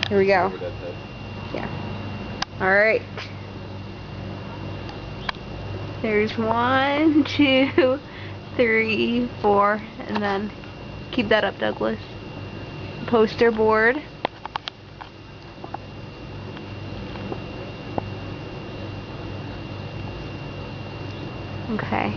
Here we go. Yeah. Alright. There's 1, 2, 3, 4, and then keep that up, Douglas. Poster board. Okay.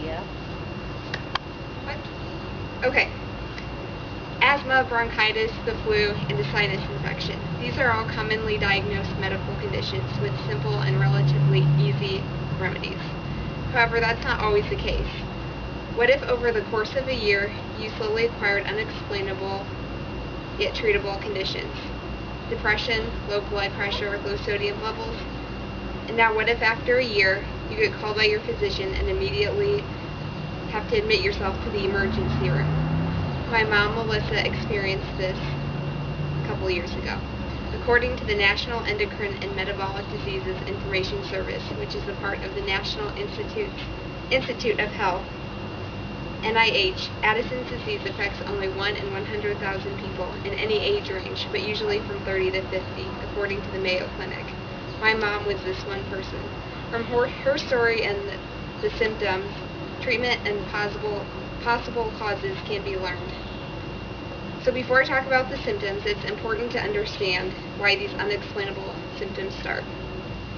Yeah. Okay. Asthma, bronchitis, the flu, and a sinus infection. These are all commonly diagnosed medical conditions with simple and relatively easy remedies. However, that's not always the case. What if over the course of a year you slowly acquired unexplainable yet treatable conditions? Depression, low blood pressure, low sodium levels. And now what if after a year you get called by your physician and immediately have to admit yourself to the emergency room? My mom, Melissa, experienced this a couple years ago. According to the National Endocrine and Metabolic Diseases Information Service, which is a part of the National Institute of Health, NIH, Addison's disease affects only 1 in 100,000 people in any age range, but usually from 30 to 50, according to the Mayo Clinic. My mom was this one person. From her story and the symptoms, treatment and possible causes can be learned. So before I talk about the symptoms, it's important to understand why these unexplainable symptoms start.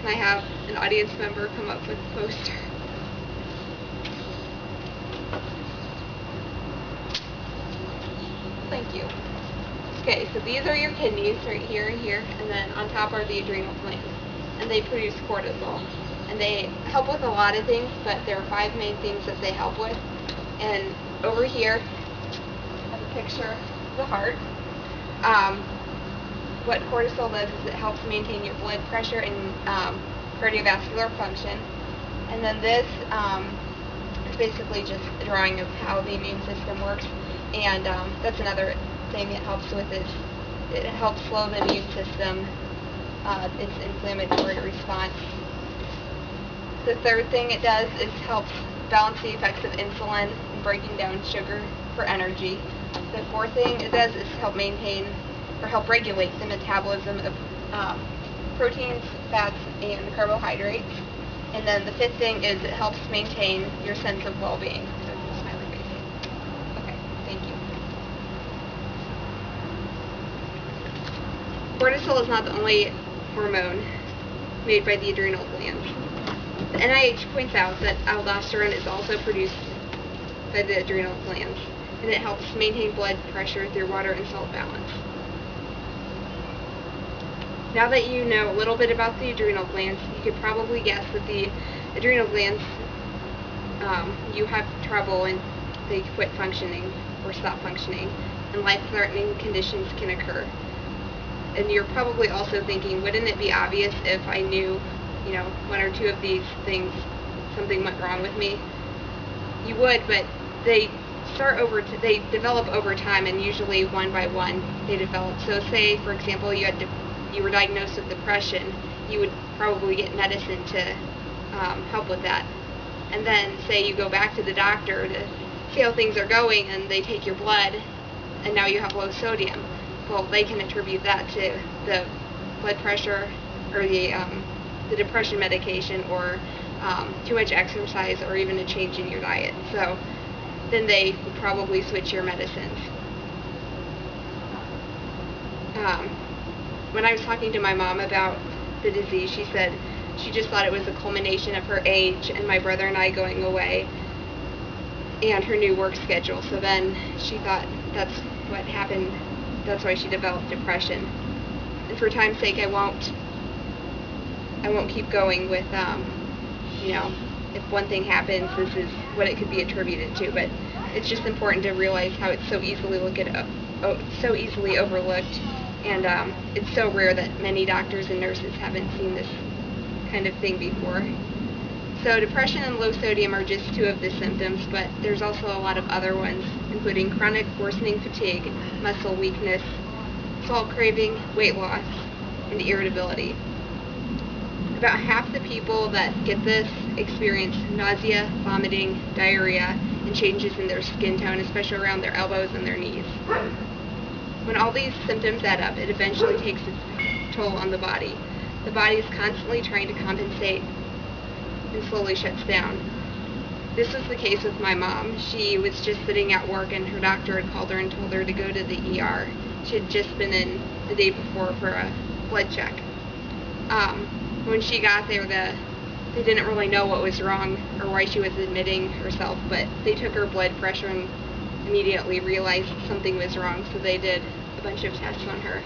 Can I have an audience member come up with a poster? Thank you. Okay, so these are your kidneys right here and here, and then on top are the adrenal glands, and they produce cortisol. And they help with a lot of things, but there are 5 main things that they help with. And over here, I have a picture of the heart. What cortisol does is it helps maintain your blood pressure and cardiovascular function. And then this is basically just a drawing of how the immune system works. And that's another thing it helps with is it helps slow the immune system, its inflammatory response. The third thing it does is helps balance the effects of insulin and breaking down sugar for energy. The fourth thing it does is help maintain or help regulate the metabolism of proteins, fats, and carbohydrates. And then the fifth thing is it helps maintain your sense of well-being. Okay, thank you. Cortisol is not the only hormone made by the adrenal glands. The NIH points out that aldosterone is also produced by the adrenal glands, and it helps maintain blood pressure through water and salt balance. Now that you know a little bit about the adrenal glands, you could probably guess that the adrenal glands, you have trouble and they quit functioning or stop functioning, and life-threatening conditions can occur. And you're probably also thinking, wouldn't it be obvious if I knew, 1 or 2 of these things, something went wrong with me? You would, but they develop over time, and usually one by one they develop. So say, for example, you were diagnosed with depression, you would probably get medicine to help with that. And then say you go back to the doctor to see how things are going, and they take your blood, and now you have low sodium. Well, they can attribute that to the blood pressure or the depression medication, or too much exercise, or even a change in your diet. So then they would probably switch your medicines. When I was talking to my mom about the disease, she said she just thought it was a culmination of her age and my brother and I going away and her new work schedule. So then she thought that's what happened. That's why she developed depression. And for time's sake, I won't keep going with, if one thing happens, this is what it could be attributed to. But it's just important to realize how it's so easily overlooked, and it's so rare that many doctors and nurses haven't seen this kind of thing before. So depression and low sodium are just 2 of the symptoms, but there's also a lot of other ones, including chronic worsening fatigue, muscle weakness, salt craving, weight loss, and irritability. About half the people that get this experience nausea, vomiting, diarrhea, and changes in their skin tone, especially around their elbows and their knees. When all these symptoms add up, it eventually takes its toll on the body. The body is constantly trying to compensate and slowly shuts down. This was the case with my mom. She was just sitting at work and her doctor had called her and told her to go to the ER. She had just been in the day before for a blood check. When she got there, they didn't really know what was wrong or why she was admitting herself, but they took her blood pressure and immediately realized something was wrong, so they did a bunch of tests on her.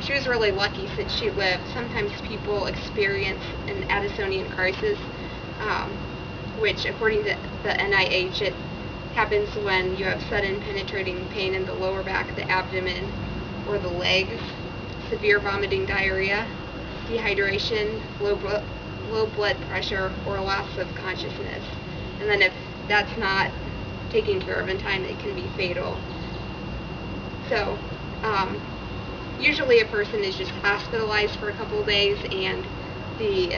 She was really lucky since she lived. Sometimes people experience an Addisonian crisis, which according to the NIH, it happens when you have sudden penetrating pain in the lower back, the abdomen, or the legs, severe vomiting, diarrhea, dehydration, low blood pressure, or loss of consciousness. And then if that's not taken care of in time, it can be fatal. So, usually a person is just hospitalized for a couple of days and the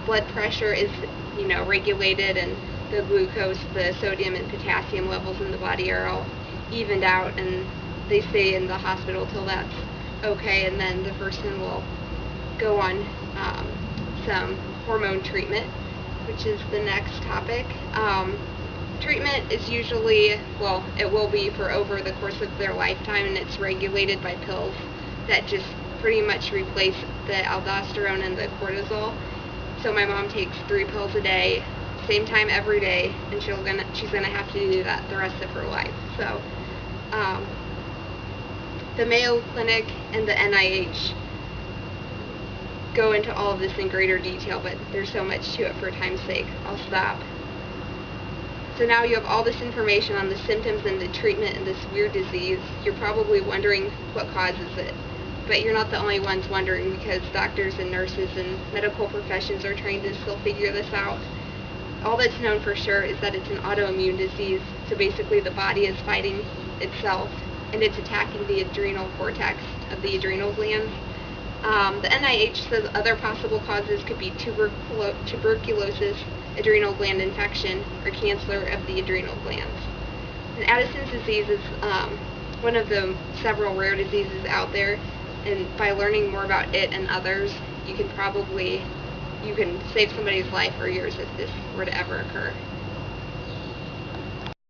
blood pressure is, regulated, and the glucose, the sodium and potassium levels in the body are all evened out, and they stay in the hospital till that's okay, and then the person will go on some hormone treatment, which is the next topic. Treatment is usually, it will be for over the course of their lifetime, and it's regulated by pills that just pretty much replace the aldosterone and the cortisol. So my mom takes 3 pills a day, same time every day, and she's gonna have to do that the rest of her life. So the Mayo Clinic and the NIH go into all of this in greater detail, but there's so much to it for time's sake. I'll stop. So now you have all this information on the symptoms and the treatment in this weird disease. You're probably wondering what causes it. But you're not the only ones wondering, because doctors and nurses and medical professions are trying to still figure this out. All that's known for sure is that it's an autoimmune disease. So basically the body is fighting itself and it's attacking the adrenal cortex of the adrenal glands. The NIH says other possible causes could be tuberculosis, adrenal gland infection, or cancer of the adrenal glands. And Addison's disease is one of the several rare diseases out there, and by learning more about it and others, you can save somebody's life or yours if this were to ever occur.